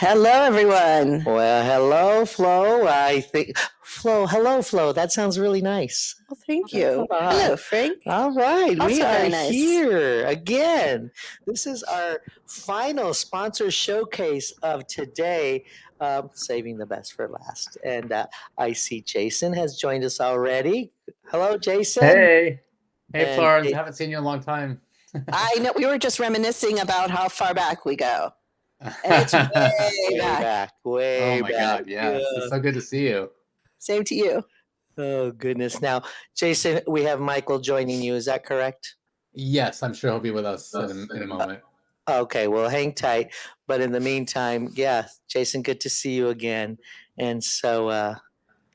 Hello, everyone. Well, hello, Flo. Hello, Flo. That sounds really nice. Well, thank you. Come on. Hello, Frank. All right, we Also are very nice. here again. This is our final sponsor showcase of today, saving the best for last. And I see Jason has joined us already. Hello, Jason. Hey, And Florence. Haven't seen you in a long time. I know we were just reminiscing about how far back we go. And it's way back. Way Oh my back. God, yes. It's so good to see you. Same to you. Oh, goodness. Now, Jason, we have Michael joining you. Is that correct? Yes, I'm sure he'll be with us in a moment. Okay, well, hang tight. But in the meantime, yeah, Jason, good to see you again. And so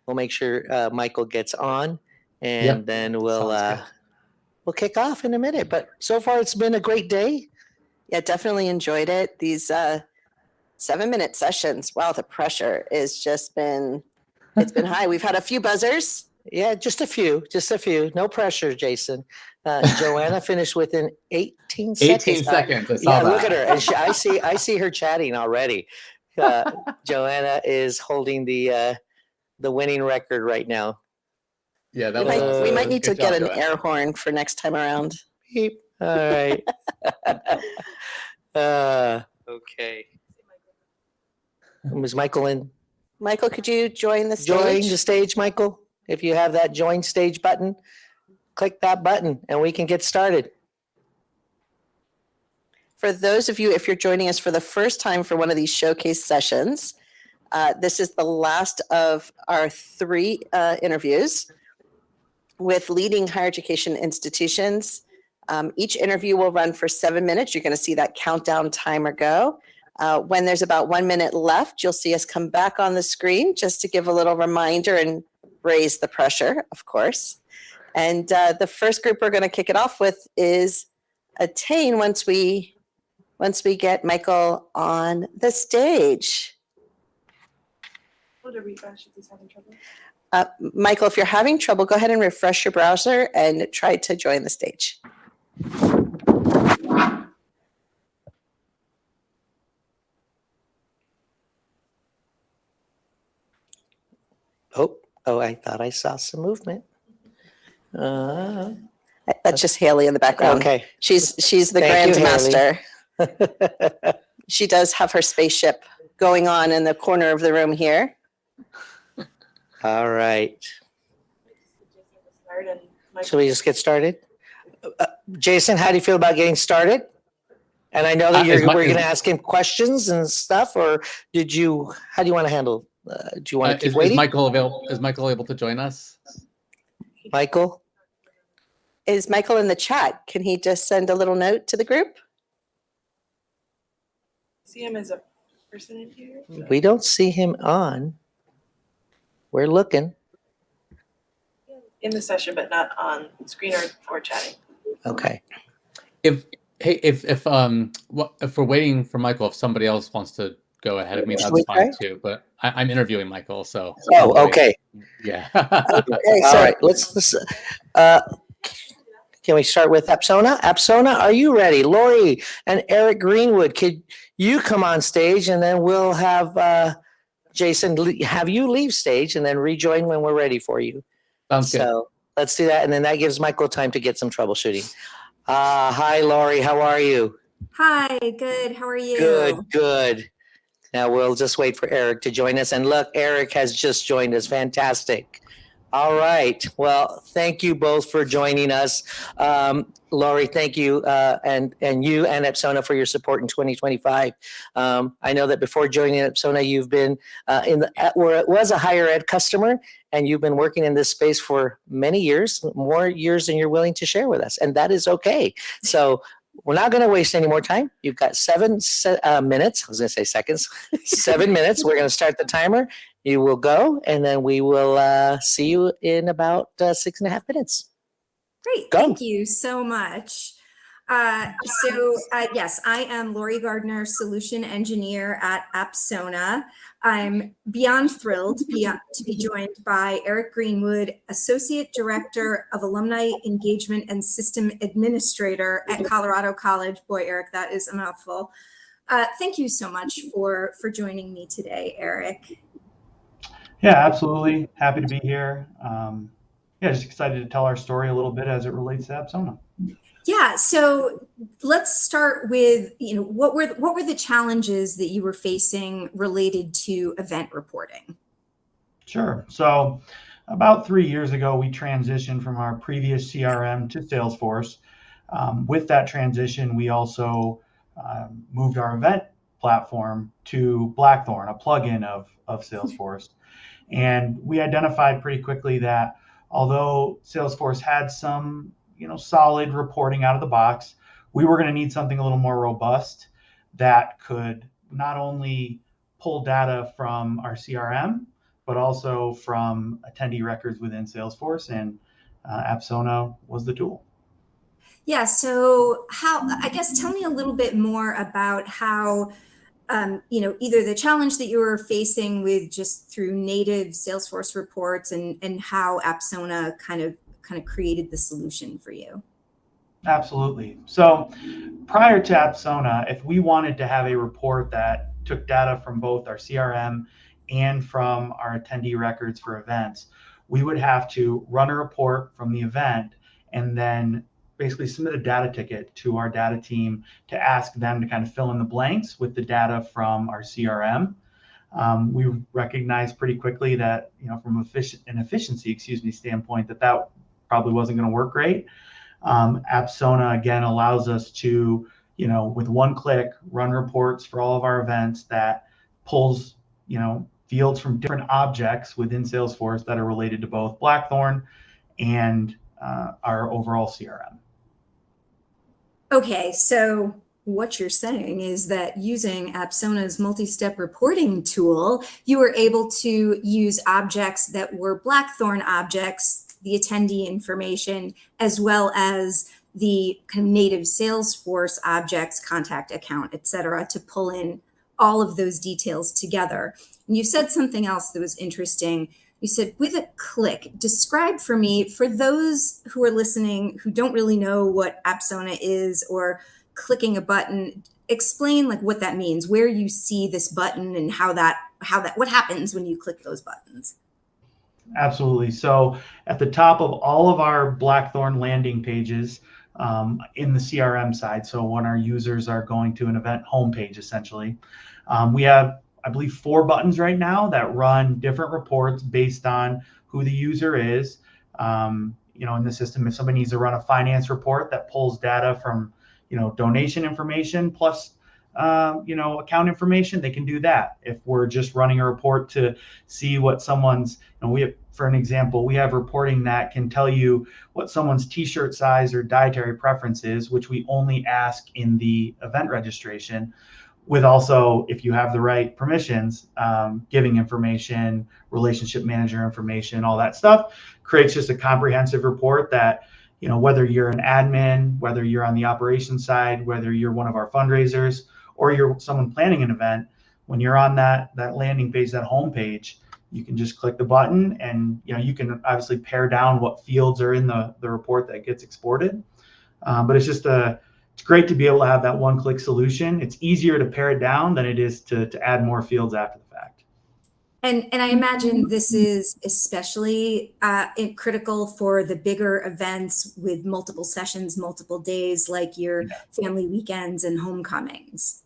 we'll make sure Michael gets on, and then we'll kick off in a minute. But so far, it's been a great day. Yeah, definitely enjoyed it. These 7-minute sessions. Wow, the pressure is it's been high. We've had a few buzzers. Yeah, just a few. No pressure, Jason. Joanna finished within 18 seconds. 18 seconds. I saw that. Look at her, and I see her chatting already. Joanna is holding the winning record right now. Yeah, we might need to get an air horn for next time around. Beep. All right. Okay. Was Michael in? Michael, could you join the stage? Join the stage, Michael. If you have that join stage button, click that button and we can get started. For those of you, if you're joining us for the first time for one of these showcase sessions, this is the last of our 3 interviews with leading higher education institutions. Each interview will run for 7 minutes. You're going to see that countdown timer go. When there's about 1 minute left, you'll see us come back on the screen just to give a little reminder and raise the pressure, of course. And the first group we're going to kick it off with is Attain once we get Michael on the stage. To refresh if he's having trouble. Michael, if you're having trouble, go ahead and refresh your browser and try to join the stage. Oh, I thought I saw some movement. That's just Haley in the background. Okay. She's the Grandmaster. She does have her spaceship going on in the corner of the room here. All right. Shall we just get started? Jason, how do you feel about getting started? And I know that we're going to ask him questions and stuff, or how do you want to handle? Do you want to keep waiting? Is Michael able to join us? Michael? Is Michael in the chat? Can he just send a little note to the group? See him as a person in here? We don't see him on. We're looking. In the session, but not on screen or chatting. Okay. If we're waiting for Michael, if somebody else wants to go ahead of me, that's fine too. But I'm interviewing Michael, so. Oh, okay. Yeah. Okay, all right. Let's. Can we start with Apsona? Apsona, are you ready? Lori and Eric Greenwood, could you come on stage, and then we'll have Jason have you leave stage and then rejoin when we're ready for you. Sounds good. So let's do that, and then that gives Michael time to get some troubleshooting. Hi, Lori. How are you? Hi, good. How are you? Good. Now we'll just wait for Eric to join us. And look, Eric has just joined us. Fantastic. All right. Well, thank you both for joining us. Lori, thank you, and you and Apsona for your support in 2025. I know that before joining Apsona, you've been where it was a higher ed customer, and you've been working in this space for many years, more years than you're willing to share with us, and that is okay. So we're not going to waste any more time. You've got 7 minutes. I was going to say seconds. 7 minutes. We're going to start the timer. You will go, and then we will see you in about 6.5 minutes. Great. Thank you so much. Yes, I am Lori Gardner, Solution Engineer at Apsona. I'm beyond thrilled to be joined by Eric Greenwood, Associate Director of Alumni Engagement and System Administrator at Colorado College. Boy, Eric, that is a mouthful. Thank you so much for joining me today, Eric. Yeah, absolutely. Happy to be here. Yeah, just excited to tell our story a little bit as it relates to Apsona. Yeah, so let's start with, what were the challenges that you were facing related to event reporting? Sure. So about 3 years ago, we transitioned from our previous CRM to Salesforce. With that transition, we also moved our event platform to Blackthorn, a plugin of Salesforce. And we identified pretty quickly that although Salesforce had some, solid reporting out of the box, we were going to need something a little more robust that could not only pull data from our CRM, but also from attendee records within Salesforce, and Apsona was the tool. Yeah, so I guess tell me a little bit more about how, either the challenge that you were facing with just through native Salesforce reports and how Apsona kind of created the solution for you. Absolutely. So prior to Apsona, if we wanted to have a report that took data from both our CRM and from our attendee records for events, we would have to run a report from the event and then basically submit a data ticket to our data team to ask them to kind of fill in the blanks with the data from our CRM. We recognized pretty quickly that, from an efficiency standpoint, that probably wasn't going to work great. Apsona, again, allows us to, with one click, run reports for all of our events that pulls, fields from different objects within Salesforce that are related to both Blackthorn and our overall CRM. Okay, so what you're saying is that using Apsona's multi-step reporting tool, you were able to use objects that were Blackthorn objects, the attendee information, as well as the kind of native Salesforce objects, contact account, et cetera, to pull in all of those details together. And you said something else that was interesting. You said, with a click. Describe for me, for those who are listening who don't really know what Apsona is or clicking a button, explain what that means, where you see this button and what happens when you click those buttons. Absolutely. So at the top of all of our Blackthorn landing pages, in the CRM side, so when our users are going to an event homepage, essentially, we have, I believe, 4 buttons right now that run different reports based on who the user is. In the system, if somebody needs to run a finance report that pulls data from, donation information plus, account information, they can do that. If we're just running a report to see what someone's, for an example, we have reporting that can tell you what someone's t-shirt size or dietary preference is, which we only ask in the event registration. With also, if you have the right permissions, giving information, relationship manager information, all that stuff, creates just a comprehensive report that, whether you're an admin, whether you're on the operations side, whether you're one of our fundraisers, or you're someone planning an event, when you're on that landing page, that home page, you can just click the button and, you can obviously pare down what fields are in the report that gets exported. But it's great to be able to have that one-click solution. It's easier to pare it down than it is to add more fields after the fact. And I imagine this is especially critical for the bigger events with multiple sessions, multiple days, like your family weekends and homecomings.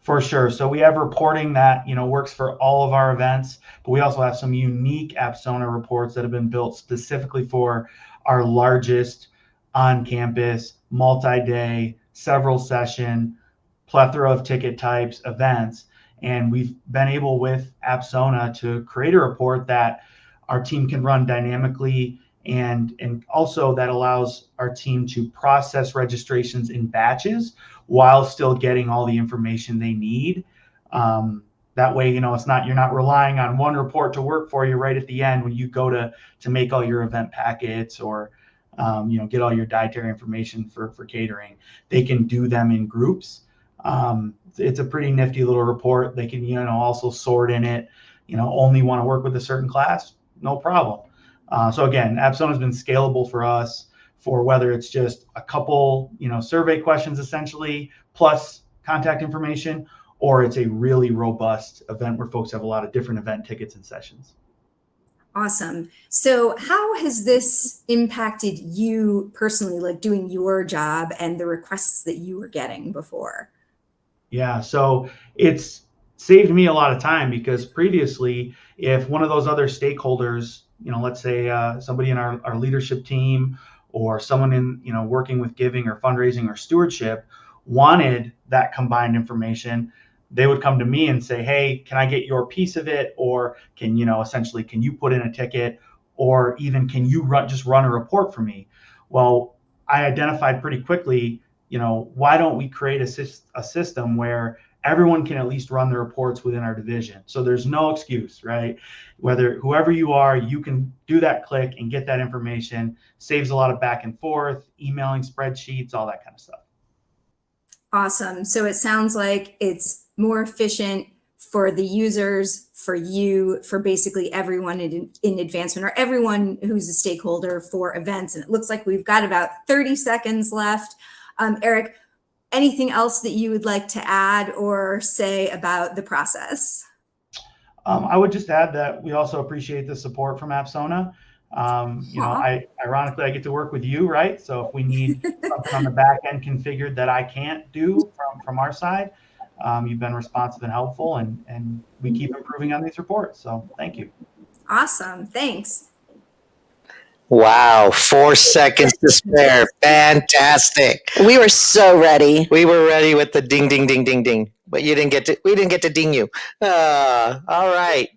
For sure. So we have reporting that, works for all of our events, but we also have some unique Apsona reports that have been built specifically for our largest on-campus, multi-day, several session, plethora of ticket types events. And we've been able with Apsona to create a report that our team can run dynamically, and also that allows our team to process registrations in batches while still getting all the information they need. That way, you're not relying on one report to work for you right at the end when you go to make all your event packets or get all your dietary information for catering. They can do them in groups. It's a pretty nifty little report. They can, also sort in it, only want to work with a certain class, no problem. So again, Apsona has been scalable for us for whether it's just a couple, survey questions essentially, plus contact information, or it's a really robust event where folks have a lot of different event tickets and sessions. Awesome. So how has this impacted you personally, like doing your job and the requests that you were getting before? Yeah, so it's saved me a lot of time, because previously, if one of those other stakeholders, let's say somebody in our leadership team, or someone in, working with giving or fundraising or stewardship, wanted that combined information, they would come to me and say, hey, can I get your piece of it? Or essentially, can you put in a ticket? Or even, can you just run a report for me? Well, I identified pretty quickly, why don't we create a system where everyone can at least run the reports within our division? So there's no excuse, right? Whoever you are, you can do that click and get that information. Saves a lot of back and forth, emailing spreadsheets, all that kind of stuff. Awesome. So it sounds like it's more efficient for the users, for you, for basically everyone in advancement, or everyone who's a stakeholder for events. And it looks like we've got about 30 seconds left. Eric, anything else that you would like to add or say about the process? I would just add that we also appreciate the support from Apsona. Ironically, I get to work with you, right? So if we need something on the back end configured that I can't do from our side, you've been responsive and helpful, and we keep improving on these reports. So thank you. Awesome. Thanks. Wow, 4 seconds to spare. Fantastic. We were so ready. We were ready with the ding, ding, ding, ding, ding, but we didn't get to ding you. All right.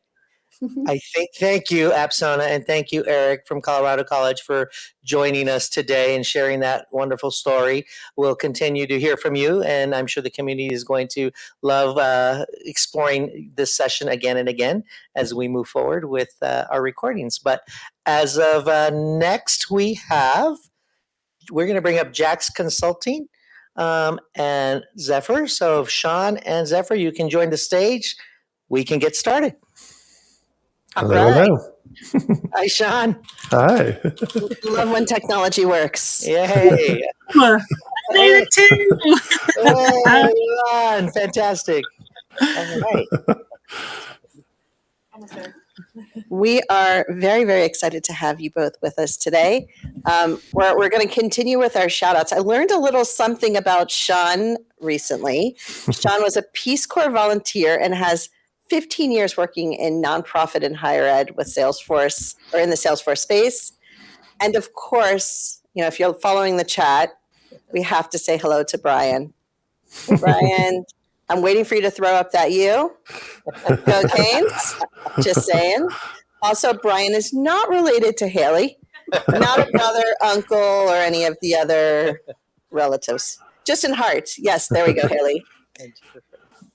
Thank you, Apsona, and thank you, Eric from Colorado College, for joining us today and sharing that wonderful story. We'll continue to hear from you, and I'm sure the community is going to love exploring this session again and again as we move forward with our recordings. But as of next, we're going to bring up Jack's Consulting and Zephyr. So if Sean and Zephyr, you can join the stage, we can get started. Hello. Hi, Sean. Hi. Love when technology works. Yay. I made it too. Hey, Ron. Fantastic. All right. Almost there. We are very, very excited to have you both with us today. We're going to continue with our shout outs. I learned a little something about Sean recently. Sean was a Peace Corps volunteer and has 15 years working in nonprofit and higher ed with Salesforce, or in the Salesforce space. And of course, if you're following the chat, we have to say hello to Brian. Brian, I'm waiting for you to throw up that U. Go Canes. Just saying. Also, Brian is not related to Haley, not a brother, uncle, or any of the other relatives. Just in heart. Yes, there we go, Haley.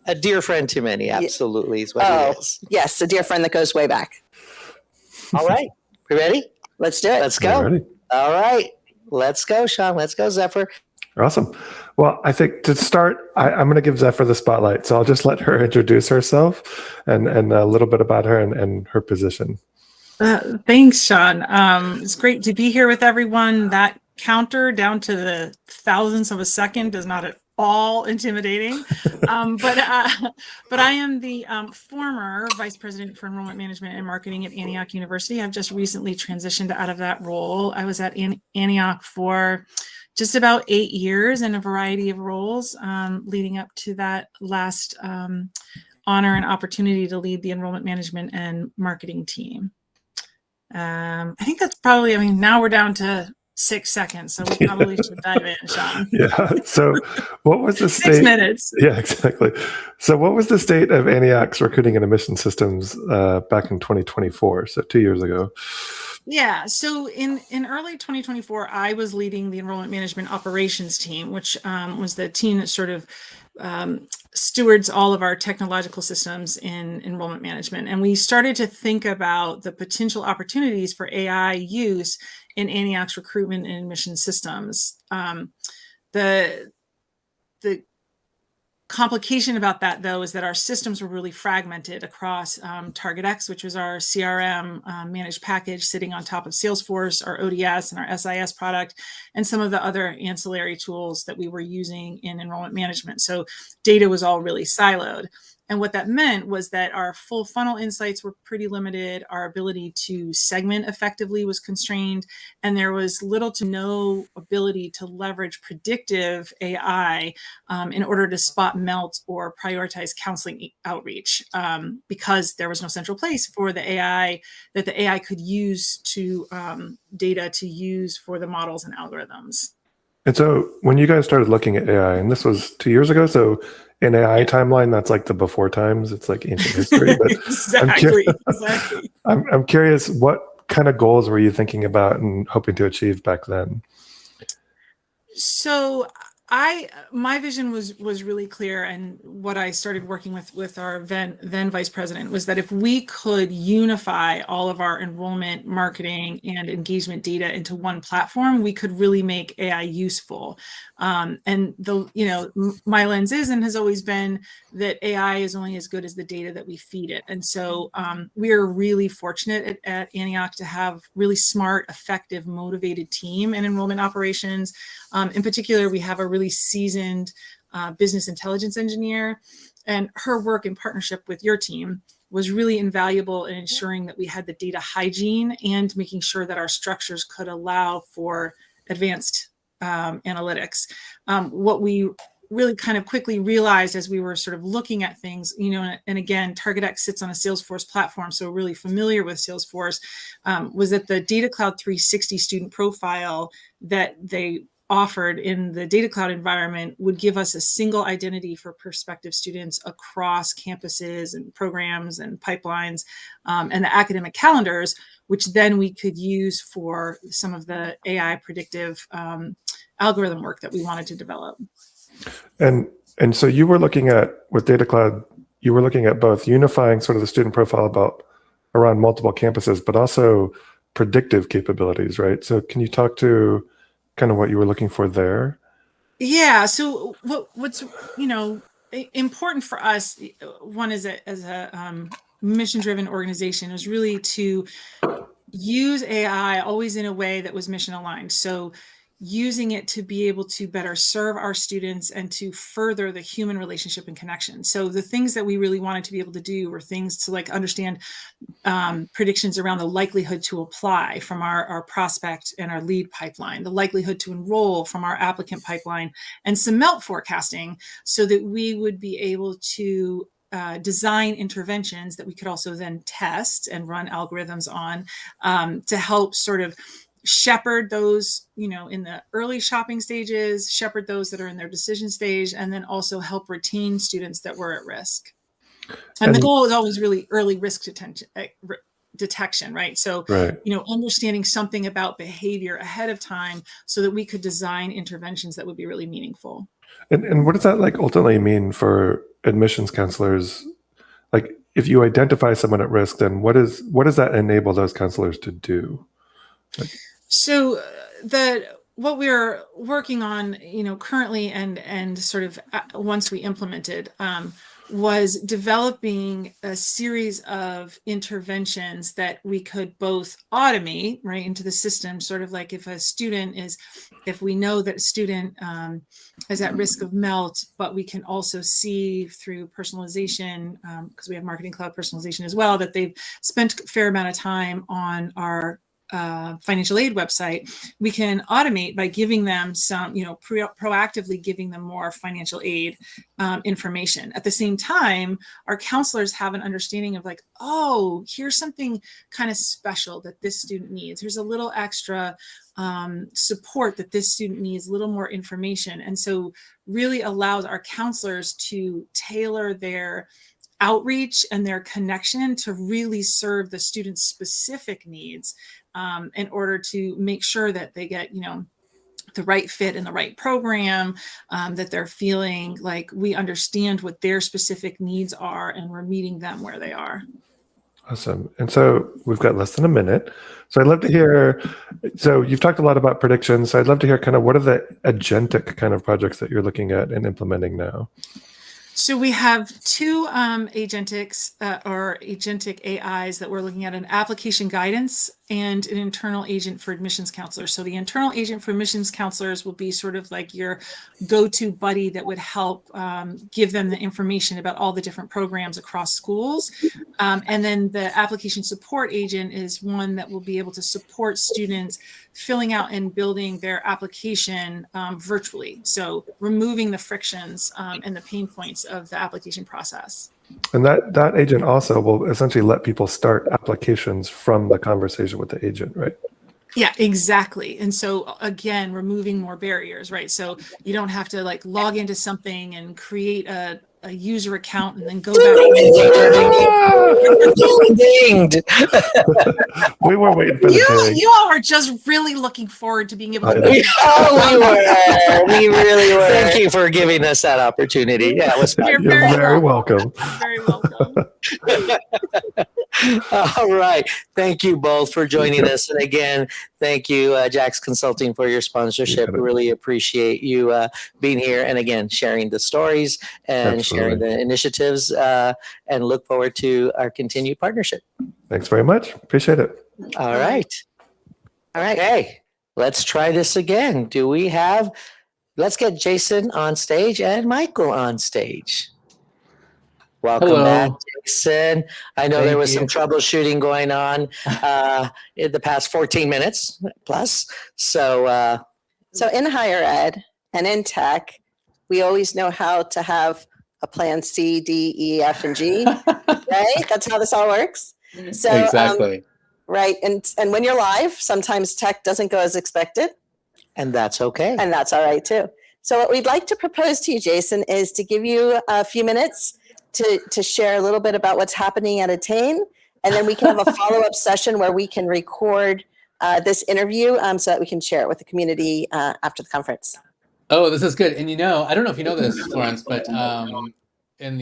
A dear friend to many, absolutely, is what he is. Yes, a dear friend that goes way back. All right. We ready? Let's do it. Let's go. Ready? All right. Let's go, Sean. Let's go, Zephyr. Awesome. Well, I think to start, I'm going to give Zephyr the spotlight. So I'll just let her introduce herself and a little bit about her and her position. Thanks, Sean. It's great to be here with everyone. That counter down to the thousandths of a second is not at all intimidating. But I am the former Vice President for Enrollment Management and Marketing at Antioch University. I've just recently transitioned out of that role. I was at Antioch for just about 8 years in a variety of roles, leading up to that last honor and opportunity to lead the enrollment management and marketing team. I think that's probably, now we're down to 6 seconds, so we probably should dive in, Sean. Yeah. So what was the state? 6 minutes. Yeah, exactly. So what was the state of Antioch's recruiting and admission systems back in 2024? So 2 years ago. Yeah. So in early 2024, I was leading the enrollment management operations team, which was the team that sort of stewards all of our technological systems in enrollment management. And we started to think about the potential opportunities for AI use in Antioch's recruitment and admission systems. The complication about that, though, is that our systems were really fragmented across TargetX, which was our CRM managed package sitting on top of Salesforce, our ODS and our SIS product, and some of the other ancillary tools that we were using in enrollment management. So data was all really siloed. And what that meant was that our full funnel insights were pretty limited. Our ability to segment effectively was constrained. And there was little to no ability to leverage predictive AI in order to spot melt or prioritize counseling outreach, because there was no central place for the AI that the AI could use to data to use for the models and algorithms. And so when you guys started looking at AI, and this was 2 years ago, so in AI timeline, that's like the before times. It's like ancient history. But Exactly. I'm curious, what kind of goals were you thinking about and hoping to achieve back then? So my vision was really clear, and what I started working with our then vice president was that if we could unify all of our enrollment, marketing, and engagement data into one platform, we could really make AI useful. And my lens is and has always been that AI is only as good as the data that we feed it. And so we are really fortunate at Antioch to have really smart, effective, motivated team in enrollment operations. In particular, we have a really seasoned business intelligence engineer, and her work in partnership with your team was really invaluable in ensuring that we had the data hygiene and making sure that our structures could allow for advanced analytics. What we really kind of quickly realized as we were sort of looking at things, and again, TargetX sits on a Salesforce platform, so really familiar with Salesforce, was that the Data Cloud 360 student profile that they offered in the Data Cloud environment would give us a single identity for prospective students across campuses and programs and pipelines and the academic calendars, which then we could use for some of the AI predictive algorithm work that we wanted to develop. And so you were looking at, with Data Cloud, you were looking at both unifying sort of the student profile around multiple campuses, but also predictive capabilities, right? So can you talk to kind of what you were looking for there? Yeah. So what's important for us, one is as a mission-driven organization, is really to use AI always in a way that was mission aligned. So using it to be able to better serve our students and to further the human relationship and connection. So the things that we really wanted to be able to do were things to like understand predictions around the likelihood to apply from our prospect and our lead pipeline, the likelihood to enroll from our applicant pipeline, and some melt forecasting so that we would be able to design interventions that we could also then test and run algorithms on to help sort of shepherd those, in the early shopping stages, shepherd those that are in their decision stage, and then also help retain students that were at risk. And the goal is always really early risk detection, right? So, right. Understanding something about behavior ahead of time so that we could design interventions that would be really meaningful. And what does that like ultimately mean for admissions counselors? Like if you identify someone at risk, then what does that enable those counselors to do? So what we're working on, currently and sort of once we implemented, was developing a series of interventions that we could both automate right into the system, sort of like if we know that a student is at risk of melt, but we can also see through personalization, because we have Marketing Cloud personalization as well, that they've spent a fair amount of time on our financial aid website, we can automate by giving them some, proactively giving them more financial aid information. At the same time, our counselors have an understanding of like, oh, here's something kind of special that this student needs. Here's a little extra support that this student needs, a little more information. And so really allows our counselors to tailor their outreach and their connection to really serve the student's specific needs in order to make sure that they get, the right fit in the right program, that they're feeling like we understand what their specific needs are and we're meeting them where they are. Awesome. And so we've got less than a minute. So I'd love to hear, so you've talked a lot about predictions. So I'd love to hear kind of what are the agentic kind of projects that you're looking at and implementing now? So we have two agentics or agentic AIs that we're looking at: an application guidance and an internal agent for admissions counselors. So the internal agent for admissions counselors will be sort of like your go-to buddy that would help give them the information about all the different programs across schools. And then the application support agent is one that will be able to support students filling out and building their application virtually. So removing the frictions and the pain points of the application process. And that agent also will essentially let people start applications from the conversation with the agent, right? Yeah, exactly. And so again, removing more barriers, right? So you don't have to like log into something and create a user account and then go back. Dinged. We were waiting for the You all are just really looking forward to being able to. Oh, we really were. Thank you for giving us that opportunity. Yeah, it was fun. You're You're very welcome. Very welcome. All right. Thank you both for joining us. And again, thank you, Jax Consulting, for your sponsorship. We really appreciate you being here and again, sharing the stories and sharing the initiatives and look forward to our continued partnership. Thanks very much. Appreciate it. All right. All right. Hey, let's try this again. Let's get Jason on stage and Michael on stage. Welcome Hello. back, Jason. I know there Thank was you. some troubleshooting going on in the past 14 minutes plus. So in higher ed and in tech, we always know how to have a plan C, D, E, F, and G, right? That's how this all works. So Exactly. right, and when you're live, sometimes tech doesn't go as expected, and that's okay. and that's all right too. So what we'd like to propose to you, Jason, is to give you a few minutes to share a little bit about what's happening at Attain, and then we can have a follow-up session where we can record this interview so that we can share it with the community after the conference. Oh, this is good. And I don't know if you know this, Florence, but in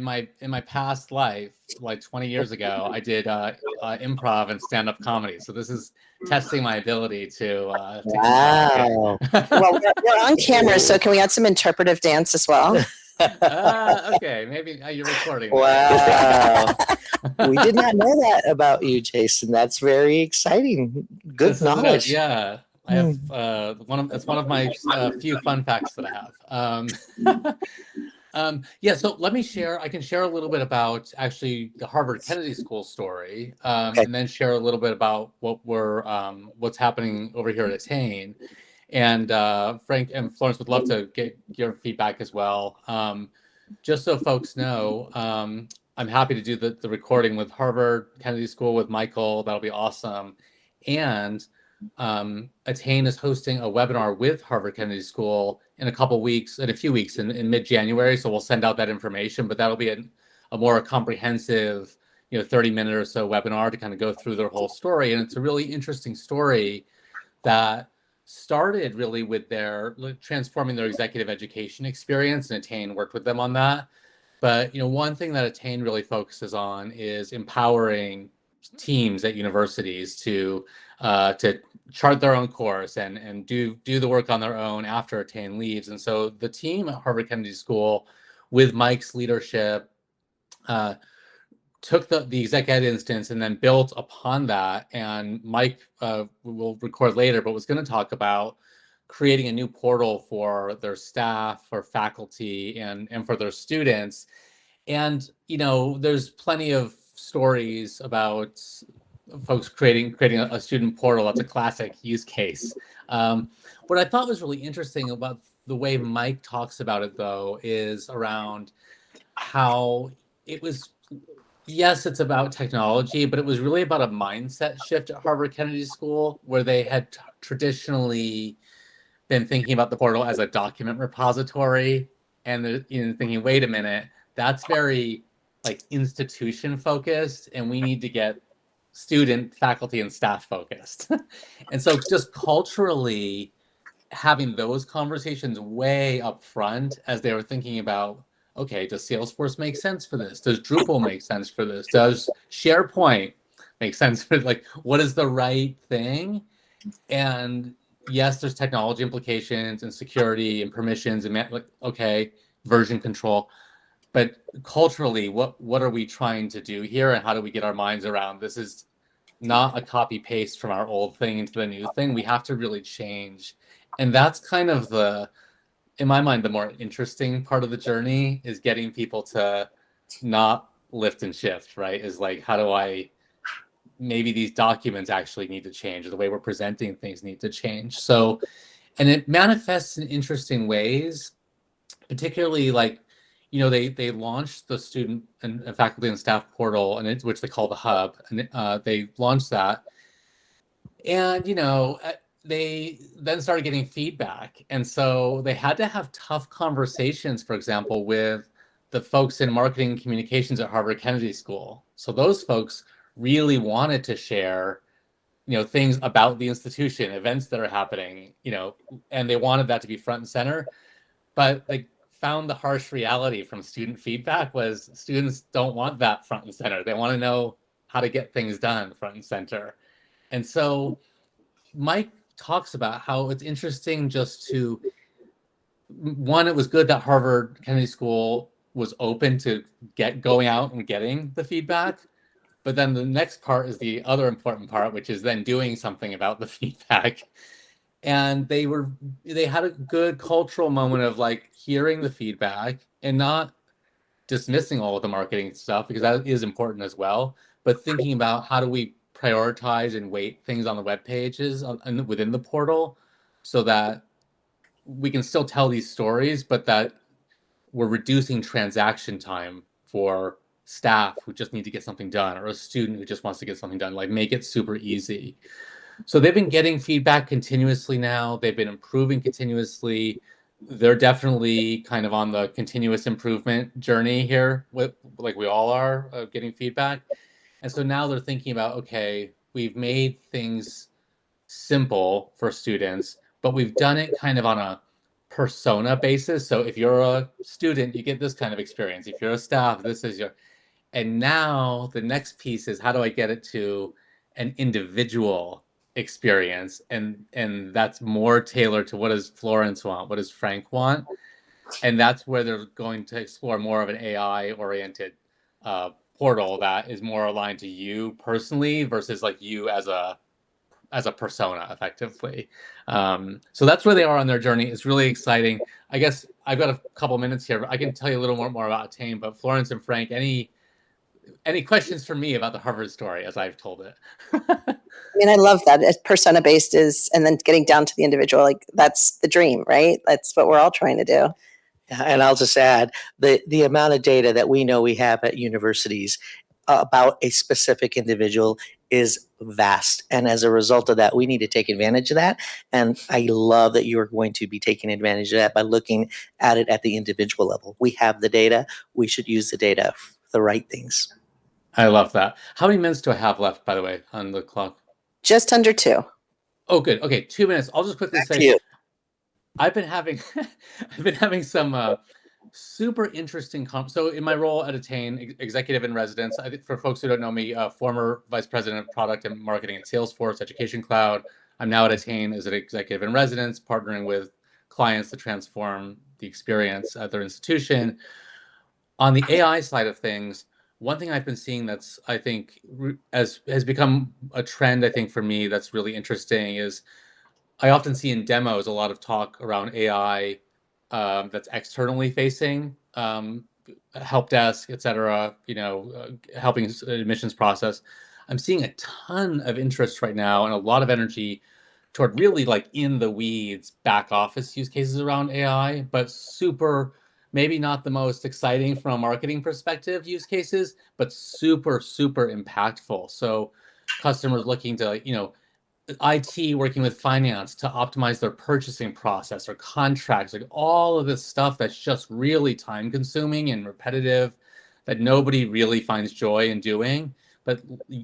my past life, like 20 years ago, I did improv and stand-up comedy. So this is testing my ability to Wow. Well, we're on camera, so can we add some interpretive dance as well? okay, maybe you're recording. Wow. We did not know that about you, Jason. That's very exciting. Good This is knowledge. yeah. I have it's one of my few fun facts that I have. Yeah, so let me share. I can share a little bit about actually the Harvard Kennedy School story, and then share a little bit about what's happening over here at Attain. And Frank and Florence would love to get your feedback as well. Just so folks know, I'm happy to do the recording with Harvard Kennedy School with Michael. That'll be awesome. And Attain is hosting a webinar with Harvard Kennedy School in a few weeks in mid-January. So we'll send out that information, but that'll be a more comprehensive, 30-minute or so webinar to kind of go through their whole story. And it's a really interesting story that started really with their transforming their executive education experience, and Attain worked with them on that. But one thing that Attain really focuses on is empowering teams at universities to chart their own course and do the work on their own after Attain leaves. And so the team at Harvard Kennedy School, with Mike's leadership, took the exec ed instance and then built upon that. And Mike will record later, but was going to talk about creating a new portal for their staff, for faculty, and for their students. And there's plenty of stories about folks creating a student portal. That's a classic use case. What I thought was really interesting about the way Mike talks about it, though, is around how it was. Yes, it's about technology, but it was really about a mindset shift at Harvard Kennedy School, where they had traditionally been thinking about the portal as a document repository, and thinking, wait a minute, that's very institution focused, and we need to get student, faculty, and staff focused. And so just culturally having those conversations way up front as they were thinking about, okay, does Salesforce make sense for this? Does Drupal make sense for this? Does SharePoint make sense for what is the right thing? And yes, there's technology implications and security and permissions and version control. but culturally, what are we trying to do here, and how do we get our minds around this is not a copy paste from our old thing into the new thing. We have to really change. And that's kind of in my mind, the more interesting part of the journey is getting people to not lift and shift, right? Is like, how do maybe these documents actually need to change, or the way we're presenting things need to change. So, and it manifests in interesting ways, particularly like, they launched the student and faculty and staff portal, which they call the hub, and they launched that, and they then started getting feedback, and so they had to have tough conversations, for example, with the folks in marketing and communications at Harvard Kennedy School. So those folks really wanted to share things about the institution, events that are happening, and they wanted that to be front and center, but they found the harsh reality from student feedback was students don't want that front and center. They want to know how to get things done front and center. And so Mike talks about how it's interesting just to, one, it was good that Harvard Kennedy School was open to going out and getting the feedback. But then the next part is the other important part, which is then doing something about the feedback. And they had a good cultural moment of like hearing the feedback and not dismissing all of the marketing stuff, because that is important as well, but thinking about how do we prioritize and weight things on the web pages and within the portal so that we can still tell these stories, but that we're reducing transaction time for staff who just need to get something done, or a student who just wants to get something done, like make it super easy. So they've been getting feedback continuously now. They've been improving continuously. They're definitely kind of on the continuous improvement journey here, like we all are, getting feedback. And so now they're thinking about, okay, we've made things simple for students, but we've done it kind of on a persona basis. So if you're a student, you get this kind of experience. If you're a staff, this is and now the next piece is, how do I get it to an individual experience? And that's more tailored to what does Florence want? What does Frank want? And that's where they're going to explore more of an AI oriented portal that is more aligned to you personally versus like you as a persona effectively. So that's where they are on their journey. It's really exciting. I guess I've got a couple minutes here. I can tell you a little more about Attain, but Florence and Frank, any questions for me about the Harvard story as I've told it? I mean, I love that. It's persona based and then getting down to the individual, like that's the dream, right? That's what we're all trying to do. And I'll just add the amount of data that we know we have at universities about a specific individual is vast. And as a result of that, we need to take advantage of that. And I love that you are going to be taking advantage of that by looking at it at the individual level. We have the data. We should use the data for the right things. I love that. How many minutes do I have left, by the way, on the clock? Just under 2. Oh, good. Okay, 2 minutes. I'll just quickly say, I've been having some super interesting so in my role at Attain, executive in residence, I think for folks who don't know me, former vice president of product and marketing at Salesforce Education Cloud. I'm now at Attain as an executive in residence, partnering with clients to transform the experience at their institution. On the AI side of things, one thing I've been seeing that's, I think, has become a trend, I think, for me that's really interesting is I often see in demos a lot of talk around AI that's externally facing, help desk, et cetera, helping admissions process. I'm seeing a ton of interest right now and a lot of energy toward really like in the weeds back office use cases around AI, but super, maybe not the most exciting from a marketing perspective use cases, but super, super impactful. So customers looking to, IT working with finance to optimize their purchasing process or contracts, like all of this stuff that's just really time consuming and repetitive that nobody really finds joy in doing, but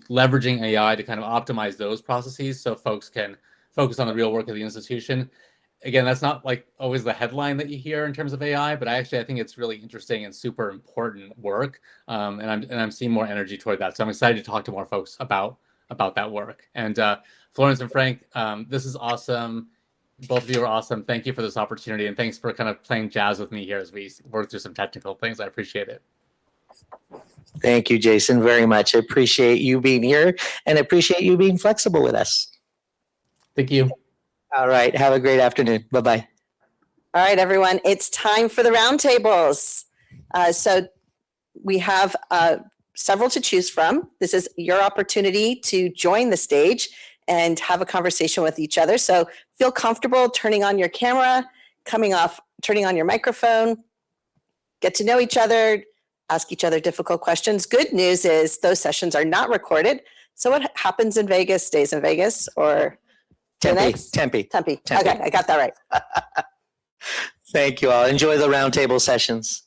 leveraging AI to kind of optimize those processes so folks can focus on the real work of the institution. Again, that's not like always the headline that you hear in terms of AI, but I think it's really interesting and super important work. And I'm seeing more energy toward that. So I'm excited to talk to more folks about that work. And Florence and Frank, this is awesome. Both of you are awesome. Thank you for this opportunity, and thanks for kind of playing jazz with me here as we work through some technical things. I appreciate it. Thank you, Jason, very much. I appreciate you being here and appreciate you being flexible with us. Thank you. All right. Have a great afternoon. Bye-bye. All right, everyone, it's time for the roundtables. So we have several to choose from. This is your opportunity to join the stage and have a conversation with each other. So feel comfortable turning on your camera, coming off, turning on your microphone, get to know each other, ask each other difficult questions. Good news is those sessions are not recorded. So what happens in Vegas stays in Vegas, or Tempe. Tempe. Tempe. Okay, I got that right. Thank you all. Enjoy the roundtable sessions.